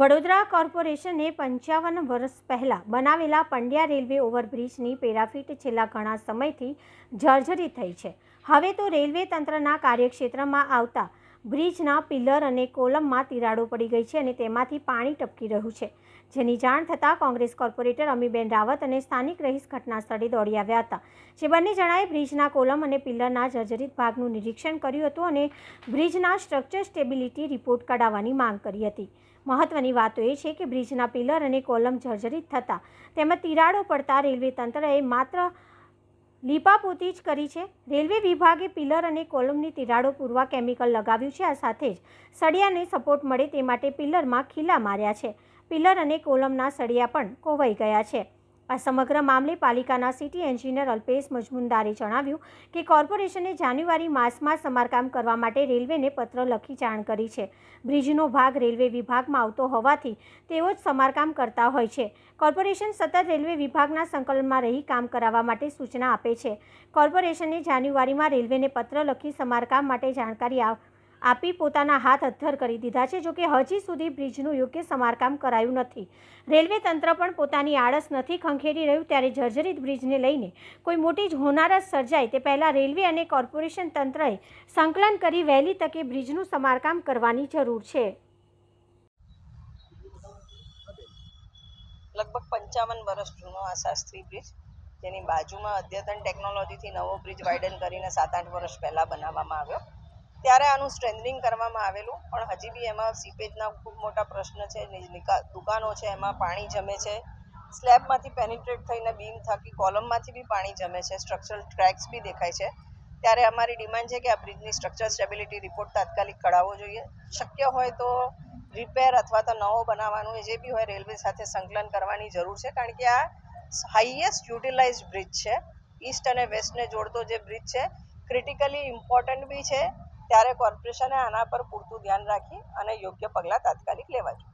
વડોદરા કોર્પોરેશને 55 વર્ષ પહેલાં બનાવેલા પંડ્યા રેલવે ઓવરબ્રિજની પેરાફીટ છેલ્લા ઘણા સમયથી જર્જરિત થઈ છે. હવે તો રેલવે તંત્રના કાર્યક્ષેત્રમાં આવતા બ્રિજના પિલર અને કોલમમાં તિરાડો પડી ગઈ છે અને તેમાંથી પાણી ટપકી રહ્યું છે, જેની જાણ થતાં કોંગ્રેસ કોર્પોરેટર અમીબેન રાવત અને સ્થાનિક રહીશ ઘટના સ્થળે દોડી આવ્યા હતા. જે બંને જણાએ બ્રિજના કોલમ અને પિલરના જર્જરિત ભાગનું નિરીક્ષણ કર્યું હતું અને બ્રિજના સ્ટ્રક્ચર સ્ટેબિલિટી રિપોર્ટ કઢાવવાની માંગ કરી હતી. મહત્વની વાત એ છે કે બ્રિજના પિલર અને કોલમ જર્જરિત થતાં તેમાં તિરાડો પડતા રેલવે તંત્રએ માત્ર લીપાપોતી જ કરી છે. રેલવે વિભાગે પિલર અને કોલમની તિરાડો પૂરવા કેમિકલ લગાવ્યું છે. આ સાથે જ સળિયાને સપોર્ટ મળે તે માટે પિલરમાં ખીલા માર્યા છે. પિલર અને કોલમના સળિયા પણ કોવાઈ ગયા છે. આ સમગ્ર મામલે પાલિકાના સિટી એન્જિનિયર અલ્પેશ મજમુદારે જણાવ્યું કે કોર્પોરેશને જાન્યુઆરી માસમાં સમારકામ કરવા માટે રેલવેને પત્ર લખી જાણ કરી છે. બ્રિજનો ભાગ રેલવે વિભાગમાં આવતો હોવાથી તેઓ જ સમારકામ કરતા હોય છે. કોર્પોરેશન સતત રેલવે વિભાગના સંકલનમાં રહી કામ કરાવવા માટે સૂચના આપે છે. કોર્પોરેશને જાન્યુઆરીમાં રેલવેને પત્ર લખી સમારકામ માટે જાણકારી આપી પોતાના હાથ અદ્ધર કરી દીધા છે. જોકે હજી સુધી બ્રિજનું યોગ્ય સમારકામ કરાયું નથી. રેલવે તંત્ર પણ પોતાની આળસ નથી ખંખેરી રહ્યું. ત્યારે જર્જરિત બ્રિજને લઈને કોઈ મોટી જ હોનારત સર્જાય તે પહેલાં રેલવે અને કોર્પોરેશન તંત્રએ સંકલન કરી વહેલી તકે બ્રિજનું સમારકામ કરવાની જરૂર છે. લગભગ 55 વર્ષ જૂનો આ શાસ્ત્રી બ્રિજ, જેની બાજુમાં અદ્યતન ટેકનોલોજીથી નવો બ્રિજ વાઇડન કરીને 7-8 વર્ષ પહેલાં બનાવવામાં આવ્યો. ત્યારે આનું સ્ટ્રેન્થનિંગ કરવામાં આવેલું, પણ હજી બી એમાં સીપેજના ખૂબ મોટા પ્રશ્ન છે. દુકાનો છે, એમાં પાણી જમે છે. સ્લેબમાંથી પેનિટ્રેટ થઈને બીમ થકી કોલમમાંથી બી પાણી જમે છે. સ્ટ્રક્ચરલ ક્રેક્સ બી દેખાય છે. ત્યારે અમારી ડિમાન્ડ છે કે આ બ્રિજની સ્ટ્રક્ચર સ્ટેબિલિટી રિપોર્ટ તાત્કાલિક કઢાવવો જોઈએ. શક્ય હોય તો રિપેર અથવા તો નવો બનાવવાનું જે બી હોય રેલવે સાથે સંકલન કરવાની જરૂર છે, કારણ કે આ હાઈએસ્ટ યુટિલાઇઝડ બ્રિજ છે. ઈસ્ટ અને વેસ્ટને જોડતો જે બ્રિજ છે, ક્રિટિકલી ઇમ્પોર્ટન્ટ બી છે. ત્યારે કોર્પોરેશને આના પર પૂરતું ધ્યાન રાખી અને યોગ્ય પગલાં તાત્કાલિક લેવા જોઈએ.